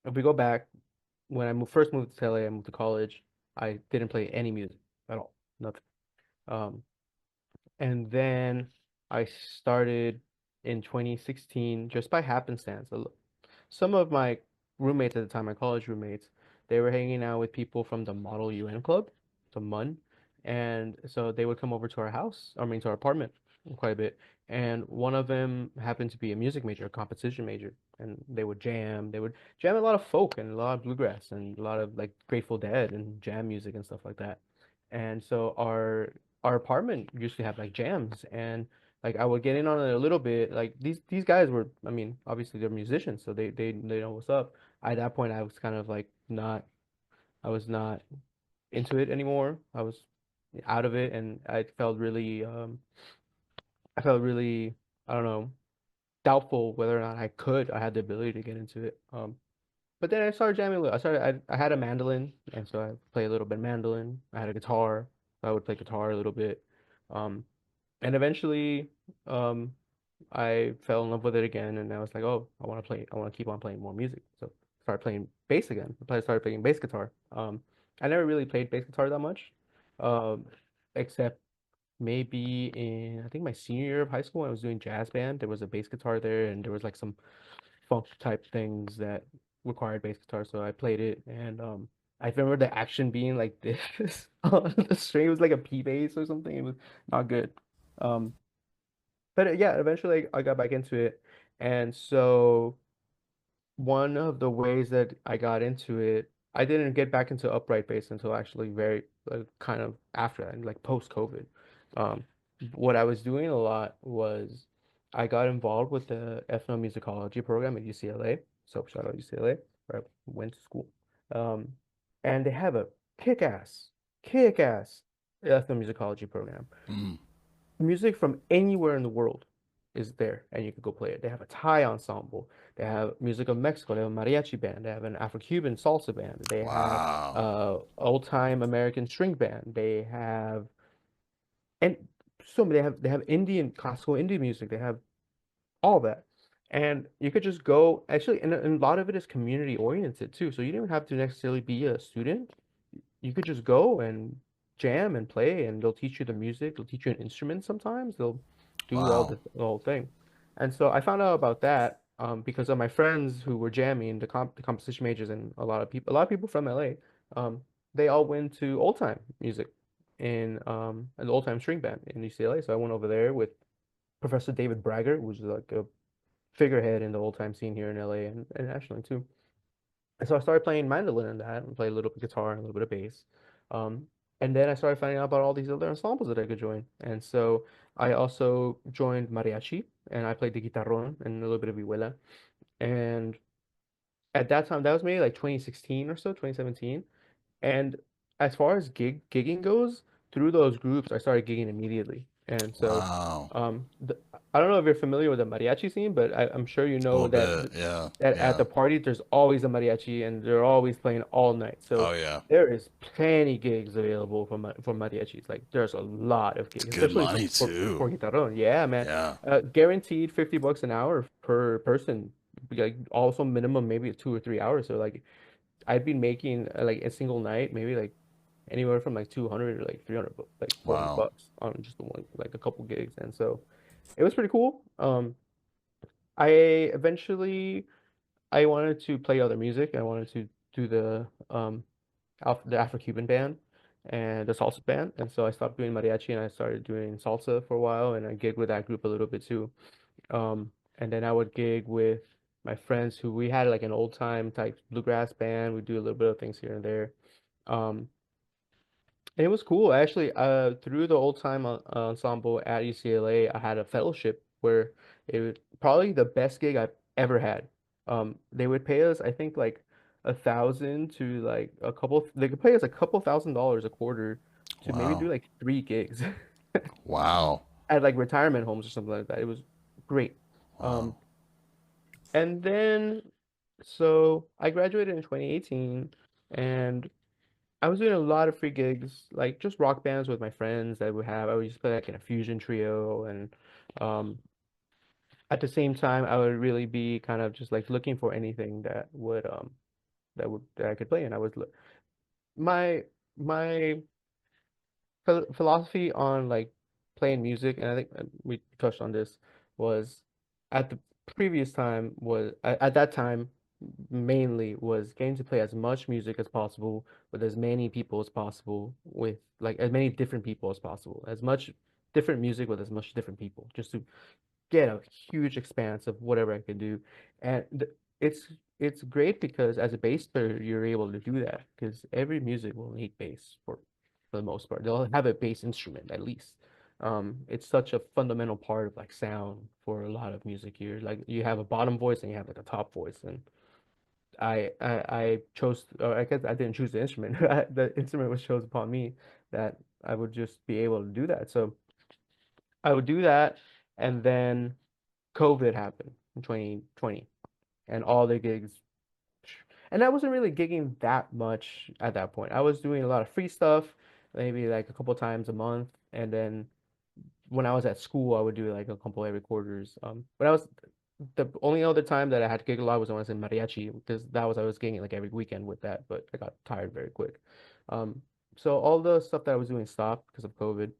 if we go back, when I first moved to LA, I moved to college, I didn't play any music at all, nothing. Um, And then I started in 2016 just by happenstance. Some of my roommates at the time, my college roommates, they were hanging out with people from the Model UN Club, the MUN. And so they would come over to our house, I mean, to our apartment quite a bit. And one of them happened to be a music major, a composition major. And they would jam. They would jam a lot of folk and a lot of bluegrass and a lot of like Grateful Dead and jam music and stuff like that. And so our apartment used to have like jams and like I would get in on it a little bit. Like these guys were, I mean, obviously they're musicians, so they know what's up. At that point, I was kind of like not, I was not into it anymore. I was out of it, and I felt really, I don't know, doubtful whether or not I had the ability to get into it. But then I started jamming a little. I had a mandolin, and so I play a little bit of mandolin. I had a guitar, so I would play guitar a little bit. Um, and eventually, um, I fell in love with it again, and I was like, oh, I want to keep on playing more music. So started playing bass again. Started playing bass guitar. I never really played bass guitar that much, um, except maybe in I think my senior year of high school, when I was doing jazz band. There was a bass guitar there, and there was like some funk type things that required bass guitar, so I played it, and I remember the action being like this on the string. It was like a P bass or something. It was not good. Um, but yeah, eventually I got back into it, and so one of the ways that I got into it, I didn't get back into upright bass until actually very kind of after that, like post COVID. Um, what I was doing a lot was I got involved with the ethnomusicology program at UCLA. So shout out UCLA. where I went to school. Um, and they have a kick-ass, kick-ass ethnomusicology program. Mm. Music from anywhere in the world is there, and you can go play it. They have a Thai ensemble. They have music of Mexico. They have a mariachi band. They have an Afro-Cuban salsa band. They have Wow. old-time American string band. They have and so they have Indian classical Indian music. They have all that. And you could just go actually, and a lot of it is community oriented too. So you don't have to necessarily be a student. You could just go and jam and play, and they'll teach you the music. They'll teach you an instrument sometimes. They'll do all Wow. the whole thing. And so I found out about that because of my friends who were jamming, the composition majors, and a lot of people from LA. Um, they all went to old time music in an old time string band in UCLA. So I went over there with Professor David Bragger, who's like a figurehead in the old time scene here in LA and nationally too. And so I started playing mandolin in that and played a little bit of guitar and a little bit of bass. Um, and then I started finding out about all these other ensembles that I could join. And so I also joined mariachi and I played the guitarrón and a little bit of vihuela. And at that time, that was maybe like 2016 or so, 2017. And as far as gigging goes, through those groups, I started gigging immediately. And so, Wow. I don't know if you're familiar with the mariachi scene, but I'm sure you A know little that bit. Yeah. that at Yeah. the party there's always a mariachi and they're always playing all night. Oh So yeah. there is plenty gigs available for mariachis. Like there's a lot of It's gigs, good especially money for too. guitarrón. Yeah, man. Yeah. Guaranteed $50 an hour per person. Like also minimum maybe 2 or 3 hours. So like I'd be making like a single night, maybe like anywhere from like 200 to like 300, like 400 Wow. bucks on just the one, like a couple gigs. And so it was pretty cool. I eventually I wanted to play other music. I wanted to do the Afro-Cuban band and the salsa band. And so I stopped doing mariachi and I started doing salsa for a while and I gigged with that group a little bit too. And then I would gig with my friends who we had like an old time type bluegrass band. We do a little bit of things here and there. Um, and it was cool actually. Through the old time ensemble at UCLA, I had a fellowship where it was probably the best gig I've ever had. They would pay us, I think, like 1,000 to like a couple. They could pay us a couple $1,000 a quarter to maybe Wow. do like 3 gigs Wow. at like retirement homes or something like that. It was great. Wow. Um, and then so I graduated in 2018, and I was doing a lot of free gigs, like just rock bands with my friends that would have. I would just play like in a fusion trio, and um, at the same time, I would really be kind of just like looking for anything that I could play. And my my philosophy on like playing music, and I think we touched on this, was at the previous time was at that time mainly was getting to play as much music as possible with as many people as possible with like as many different people as possible, as much different music with as much different people, just to get a huge expanse of whatever I could do. And it's great because as a bass player, you're able to do that because every music will need bass for the most part. They'll have a bass instrument at least. It's such a fundamental part of like sound for a lot of music here. Like you have a bottom voice and you have like a top voice, and I chose, or I guess I didn't choose the instrument. The instrument was chosen upon me that I would just be able to do that. So I would do that, and then COVID happened in 2020 and all the gigs. And I wasn't really gigging that much at that point. I was doing a lot of free stuff, maybe like a couple times a month. And then when I was at school, I would do like a couple every quarters. But I was the only other time that I had to gig a lot was when I was in mariachi because that was I was gigging like every weekend with that, but I got tired very quick. Um, so all the stuff that I was doing stopped because of COVID,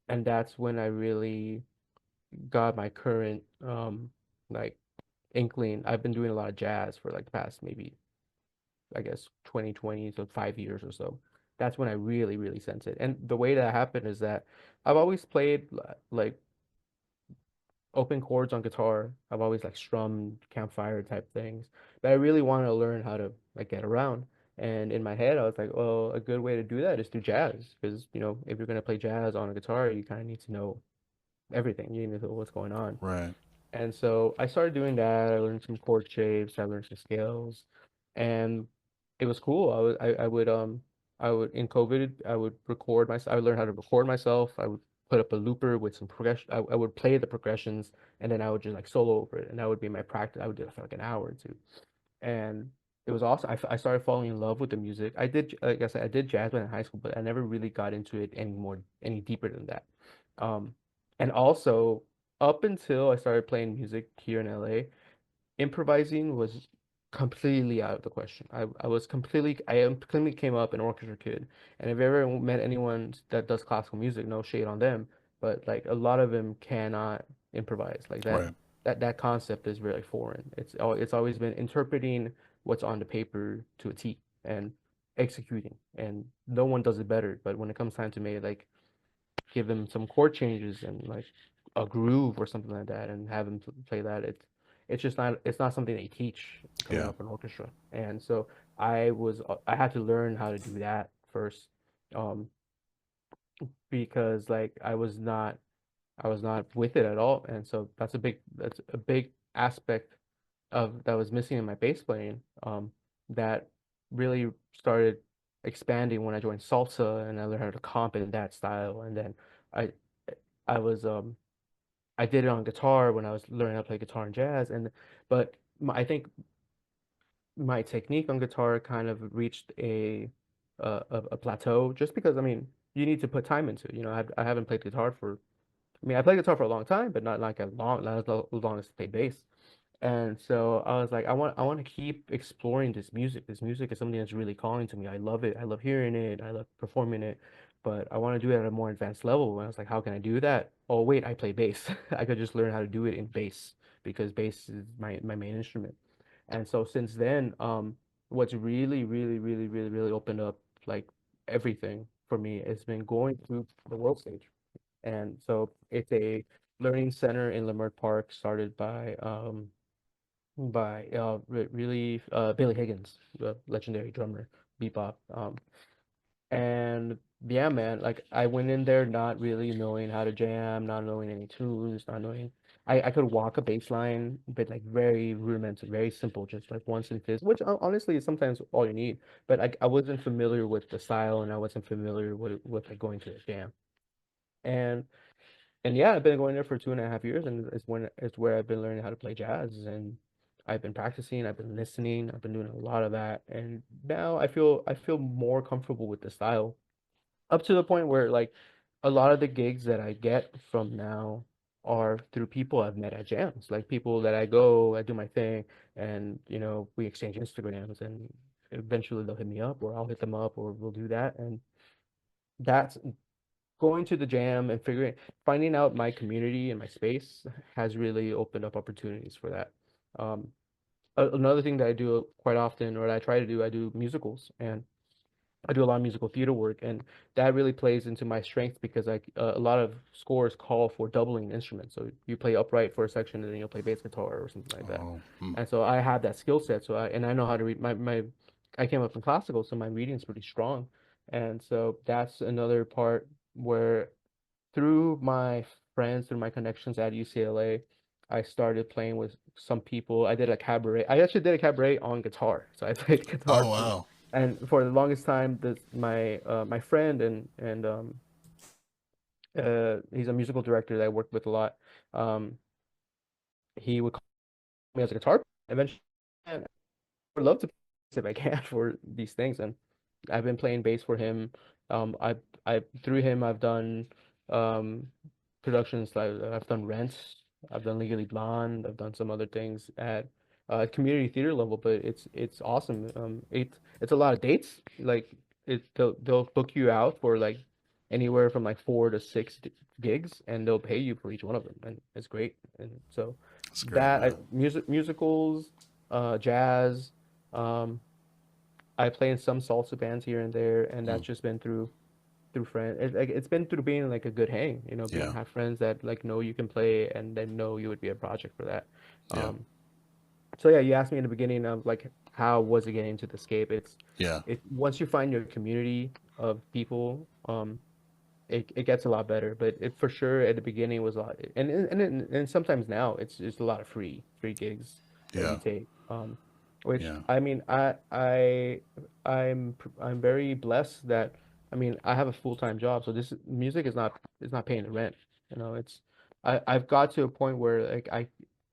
and that's when I really got my current like inkling. I've been doing a lot of jazz for like the past maybe I guess 2020, so 5 years or so. That's when I really really sense it. And the way that happened is that I've always played like open chords on guitar. I've always like strummed campfire type things, but I really wanted to learn how to like get around. And in my head, I was like, well, a good way to do that is through jazz, because if you're gonna play jazz on a guitar, you kind of need to know everything. You need to know what's going on. Right. And so I started doing that. I learned some chord shapes. I learned some scales. and it was cool. I would in COVID I would record myself. I would learn how to record myself. I would put up a looper with some progression. I would play the progressions, and then I would just like solo over it, and that would be my practice. I would do it for like an hour or two, and it was awesome. I started falling in love with the music. I did, like I said, I did jazz band in high school, but I never really got into it any deeper than that. Um, and also up until I started playing music here in LA, improvising was completely out of the question. I am completely came up an orchestra kid, and if you ever met anyone that does classical music, no shade on them, but like a lot of them cannot improvise. Like Right. that concept is really foreign. It's always been interpreting what's on the paper to a T and executing, and no one does it better. But when it comes time to me, like give them some chord changes and like a groove or something like that and have them play that. It's not something they teach coming Yeah. up in orchestra. And so I had to learn how to do that first, um, because like I was not with it at all. And so that's a big aspect of that was missing in my bass playing, that really started expanding when I joined salsa and I learned how to comp in that style. And then I I was I did it on guitar when I was learning how to play guitar and jazz. And but I think my technique on guitar kind of reached a plateau just because I mean you need to put time into it. You know, I haven't played guitar for I mean I played guitar for a long time, but not as long as I played bass. And so I was like, I want to keep exploring this music. This music is something that's really calling to me. I love it. I love hearing it. I love performing it. But I want to do it at a more advanced level. And I was like, how can I do that? Oh, wait, I play bass. I could just learn how to do it in bass because bass is my main instrument. And so since then, what's really opened up like everything for me has been going to the world stage. And so it's a learning center in Leimert Park started by really Billy Higgins, the legendary drummer, bebop. And yeah, man, like I went in there not really knowing how to jam, not knowing any tunes, not knowing. I could walk a bass line, but like very rudimentary, very simple, just like one and fifth, which honestly is sometimes all you need. But I wasn't familiar with the style, and I wasn't familiar with like going to a jam. And and yeah, I've been going there for 2.5 years, and it's where I've been learning how to play jazz, and I've been practicing, I've been listening, I've been doing a lot of that, and now I feel more comfortable with the style, up to the point where like a lot of the gigs that I get from now are through people I've met at jams, like people that I do my thing, and you know we exchange Instagrams, and eventually they'll hit me up, or I'll hit them up, or we'll do that, and that's going to the jam and finding out my community and my space has really opened up opportunities for that. Um, Another thing that I do quite often, or that I try to do, I do musicals, and I do a lot of musical theater work, and that really plays into my strength because a lot of scores call for doubling instruments. So you play upright for a section, and then you'll play bass guitar or something like that. Oh. Hmm. And so I have that skill set. And I know how to read my. I came up in classical, so my reading is pretty strong, and so that's another part where through my friends, through my connections at UCLA, I started playing with some people. I did a cabaret. I actually did a cabaret on guitar. So I played guitar Oh for, wow. and for the longest time, my friend and he's a musical director that I worked with a lot. Um, he would call me as a guitar. Eventually, I would love to if I can for these things, and I've been playing bass for him. I through him I've done um productions like I've done Rent, I've done Legally Blonde, I've done some other things at community theater level, but it's awesome. It's a lot of dates. Like they'll book you out for like anywhere from like 4 to 6 gigs, and they'll pay you for each one of them, and it's great. And so That's great, man. musicals, jazz. Um, I play in some salsa bands here and there, and Hmm. that's just been through friends. It's been through being like a good hang, you know, being Yeah. have friends that like know you can play and then know you would be a project for that. Yeah. Um, so yeah, you asked me in the beginning of like how was it getting to the scape? Yeah. It once you find your community of people, it gets a lot better. But it for sure at the beginning was a lot, and sometimes now it's just a lot of free gigs that you Yeah. take. which Yeah. I mean, I'm very blessed that I mean I have a full-time job, so this music is not paying the rent. You know, it's I've got to a point where like I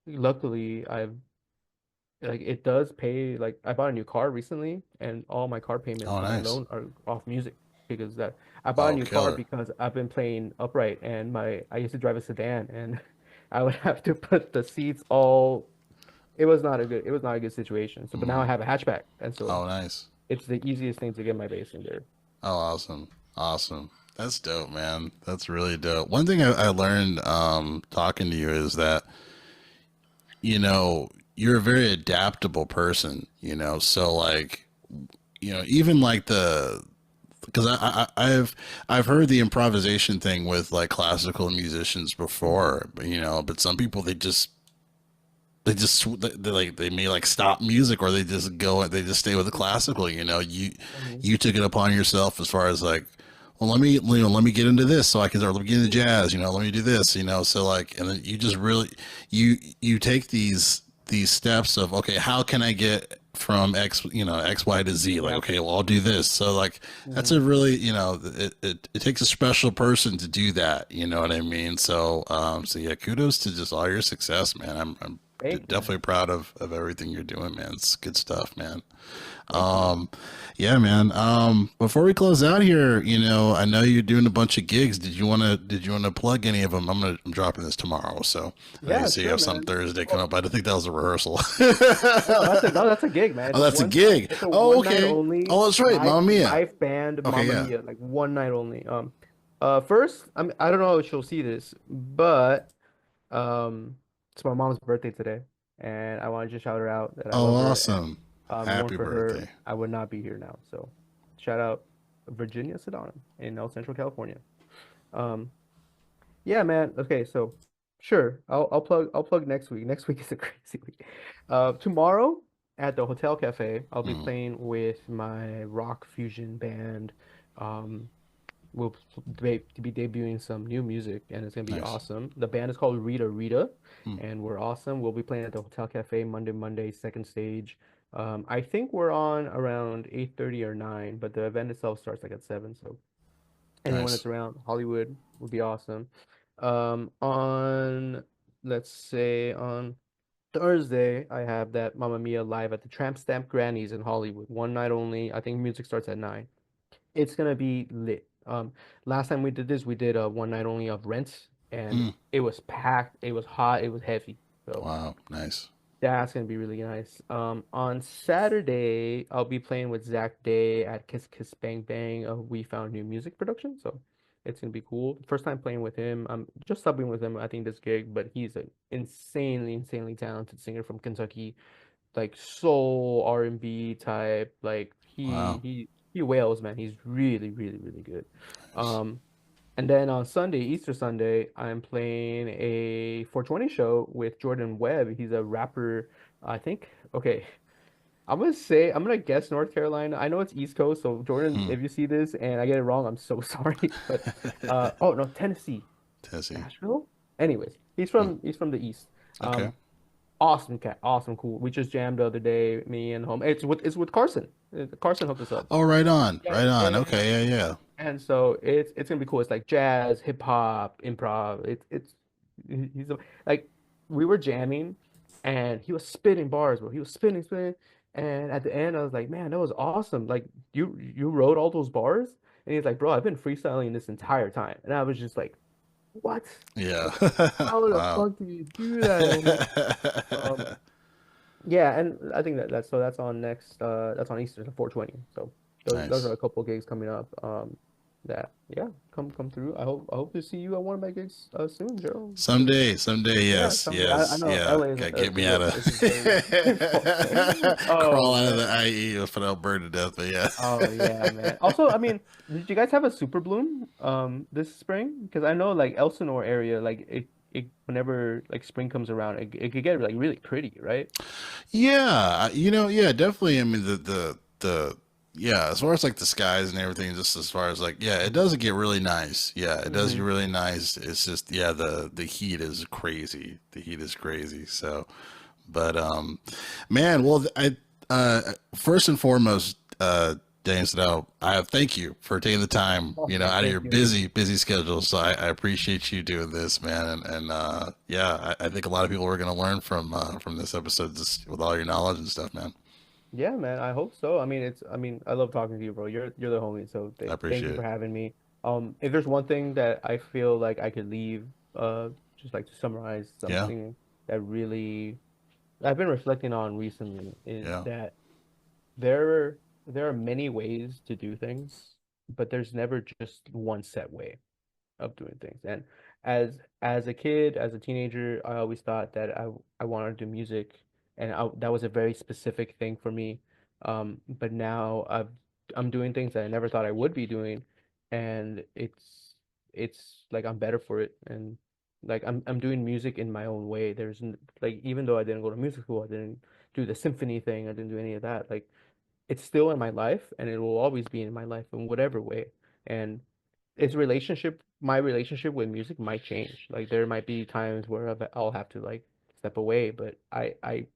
luckily I've like it does pay. Like I bought a new car recently, and all my car payments Oh, for my nice. loan are off music because that I bought a Oh, new car killer. because I've been playing upright, and my I used to drive a sedan, and I would have to put the seats all. It was not a good situation. So, but now I Mm. have a hatchback, and so Oh, nice. it's the easiest thing to get my bass in there. Oh, awesome. Awesome. That's dope, man. That's really dope. One thing I learned talking to you is that, you're a very adaptable person, so like, even like because I've heard the improvisation thing with like classical musicians Hmm. before, but some people they like they may like stop music or they just stay with the classical. Hmm. You took it upon yourself as far as like, well, let me get into this so I can, or let me get into jazz, let me do this, so like, and then you just really you take these steps of, okay, how can I get from X, Y to Z, like, okay, Exactly. well, I'll do this. So like, that's Hmm. a really, it takes a special person to do that, you know what I mean? So yeah, kudos to just all your success, man. I'm Thank you, man. definitely proud of everything you're doing, man. It's good stuff, man. Thank you, man. Um, yeah, man. Before we close out here, I know you're doing a bunch of gigs. Did you wanna plug any of them? I'm dropping this tomorrow, so I know you Yeah, say you sure, have some man. Thursday coming Well, up. I didn't think that was a rehearsal. no, that's a gig, man. Oh, that's a gig. It's a Oh, one night okay. only Oh, that's right, Mamma Mia. live band Okay, Mamma yeah. Mia, like one night only. First, I don't know if she'll see this, but um, it's my mom's birthday today, and I wanted to shout her out that I Oh, love her, and awesome. if it weren't Happy for her, birthday. I would not be here now. So, shout out Virginia Sedano in El Central, California. Um, yeah, man. Okay, so sure, I'll plug next week. Next week is a crazy week. Tomorrow at the Hotel Cafe, I'll be Mm, playing with my rock fusion band. Um, we'll be debuting some new music, and it's gonna be nice. awesome. The band is called Rita Rita, Mm, and we're awesome. We'll be playing at the Hotel Cafe Monday, second stage. I think we're on around 8:30 or 9, but the event itself starts like at 7, so anyone nice. that's around Hollywood would be awesome. On let's say on Thursday, I have that Mamma Mia live at the Tramp Stamp Grannies in Hollywood. One night only. I think music starts at 9. It's gonna be lit. Last time we did this, we did a one night only of Rent, and Mm, it was packed. It was hot. It was heavy. So wow, nice. that's gonna be really nice. On Saturday, I'll be playing with Zach Day at Kiss Kiss Bang Bang, We Found New Music production. So it's gonna be cool. First time playing with him. I'm just subbing with him, I think, this gig, but he's an insanely talented singer from Kentucky, like soul R&B type. Like Wow, he wails, man. He's really good. nice. Um, and then on Sunday, Easter Sunday, I'm playing a 420 show with Jordan Webb. He's a rapper, I think. Okay, I'm gonna guess North Carolina. I know it's East Coast, so Jordan, Mm. if you see this and I get it wrong, I'm so sorry. But oh no, Tennessee, Tessie. Nashville. Anyways, Mm, he's from the East. okay. Um, awesome cat, awesome, cool. We just jammed the other day, me and home. It's with Carson. Carson hooked us up. Oh, right on, Yeah, right yeah, on. yeah, yeah. Okay, yeah, yeah. And so it's gonna be cool. It's like jazz, hip hop, improv. He's like we were jamming, and he was spitting bars, bro. He was spitting, and at the end, I was like, man, that was awesome. Like you wrote all those bars, and he's like, bro, I've been freestyling this entire time, and I was just like, what? Yeah. Like, how the Wow. fuck do you do that? And um, yeah, and I think that's on next that's on Easter, the 420. So those are Nice. a couple of gigs coming up. That yeah, come through. I hope to see you at one of my gigs soon, Gerald. Someday, Yeah, yes, someday. I yes, know yeah. LA Gotta get me out of is a very crawl oh out of the man. IE if I don't burn to death, but yeah. Oh yeah, man. Also, I mean, did you guys have a super bloom this spring? Because I know like Elsinore area, like it whenever like spring comes around, it could get like really pretty, right? Yeah, yeah, definitely. I mean, yeah, as far as like the skies and everything, just as far as like, yeah, it does get really nice. Yeah, it does get Hmm. really nice. It's just, yeah, the heat is crazy. The heat is crazy. So, but man, well, First and foremost, Daniel Sedano, I thank you for taking the time, Oh, out of your thank you. busy schedule. So I appreciate you doing this, man. And yeah, I think a lot of people are going to learn from this episode, just with all your knowledge and stuff, man. Yeah, man, I hope so. I mean, I love talking to you, bro. You're the homie, so I thank you appreciate for it. having me. If there's one thing that I feel like I could leave, just like to summarize Yeah, something that really I've been reflecting on recently is yeah, that there are many ways to do things, but there's never just one set way of doing things. And as a kid, as a teenager, I always thought that I wanted to do music, and that was a very specific thing for me. But now I'm doing things that I never thought I would be doing, and it's like I'm better for it, and like I'm doing music in my own way. Like even though I didn't go to music school, I didn't do the symphony thing, I didn't do any of that. Like it's still in my life, and it will always be in my life in whatever way. And my relationship with music might change. Like there might be times where I'll have to like step away, but I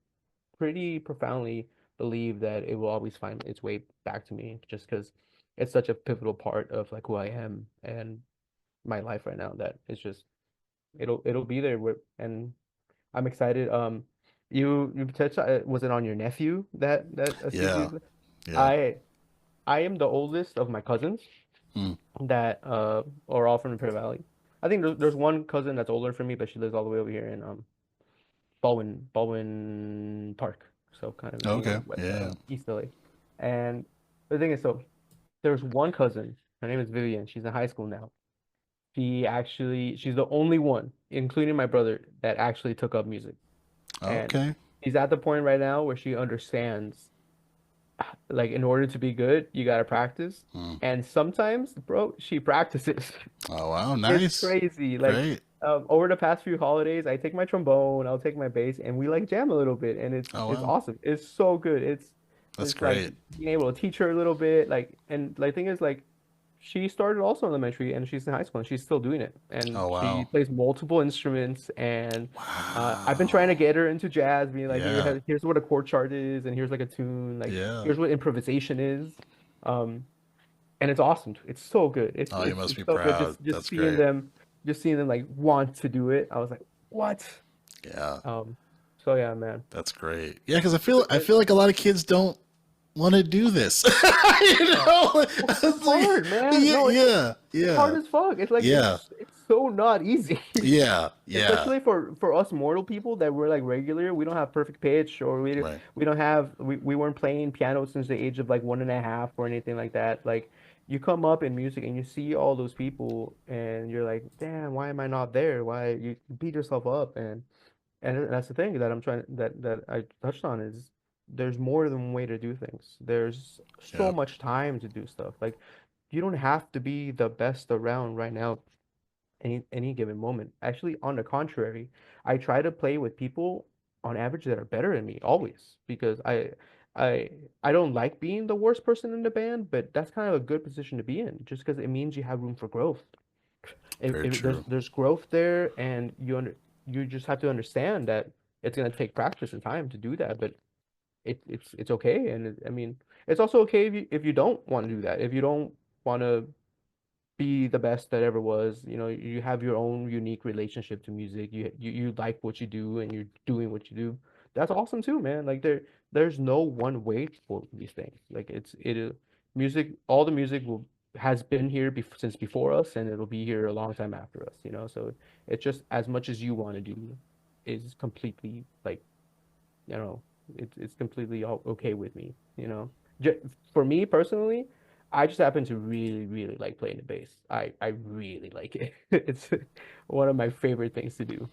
pretty profoundly believe that it will always find its way back to me just because it's such a pivotal part of like who I am and my life right now that it's just it'll be there and I'm excited. You touched was it on your nephew that a CD? yeah, yeah. I I am the oldest of my cousins Hmm. that are all from the Prairie Valley. I think there's one cousin that's older than me, but she lives all the way over here in Baldwin Park, so kind of Okay, yeah. East LA. And the thing is, so there's one cousin. Her name is Vivian. She's in high school now. She's the only one, including my brother, that actually took up music. And Okay. she's at the point right now where she understands like in order to be good, you gotta practice. Hmm. And sometimes, bro, she practices. Oh wow, It's nice, crazy. Like great. over the past few holidays, I take my trombone, I'll take my bass, and we like jam a little bit, and Oh it's wow, awesome. It's so good. that's It's like great. being able to teach her a little bit, like and like thing is like she started also elementary and she's in high school and she's still doing it. And Oh she wow, plays multiple instruments and I've been trying to wow. get her into jazz, being like, Yeah, here's what a chord chart is, and here's like a tune, like yeah. here's what improvisation is. Um, and it's awesome. It's so good. Oh, you must It's be so good. proud. That's Just seeing them like want to do it. I was like, what? yeah. Um, so yeah, man. That's great. Yeah, because I It, feel like a lot of kids don't want to do this. uh, it's It's like, hard, man. yeah, No, yeah, it's yeah, hard as fuck. It's like yeah, it's so not easy. yeah, yeah. Especially for us mortal people that we're like regular, we don't have perfect pitch or Right. we don't have we weren't playing piano since the age of like 1.5 or anything like that. Like you come up in music and you see all those people and you're like, damn, why am I not there? Why you beat yourself up and that's the thing that that I touched on is there's more than one way to do things. There's so Yeah. much time to do stuff. Like you don't have to be the best around right now any given moment. Actually, on the contrary, I try to play with people on average that are better than me always because I I don't like being the worst person in the band, but that's kind of a good position to be in just because it means you have room for growth. Very If true. there's growth there and you just have to understand that it's gonna take practice and time to do that, but it's okay and I mean it's also okay if you don't want to do that. If you don't want to be the best that ever was. You know, you have your own unique relationship to music. You like what you do and you're doing what you do. That's awesome too, man. Like there's no one way for these things. Like it is music. All the music will has been here since before us, and it'll be here a long time after us. You know, so it's just as much as you want to do is completely like it's completely okay with me, you know. J for me personally, I just happen to really like playing the bass. I really like it. It's one of my favorite things to do.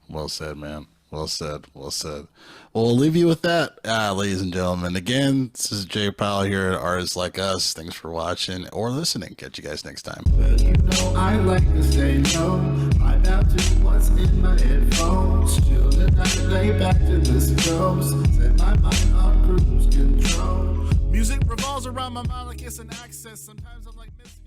Well said, man. Well said. Well said. Well, we'll leave you with that, ladies and gentlemen. Again, this is Jay Powell here at Artists Like Us. Thanks for watching or listening. Catch you guys next time. Well, you know I like to stay low. Find out just what's in my headphones. Chill the night, lay back to listen close. Set my mind on cruise control. Music revolves around my mind like it's an access. Sometimes I'm like missing.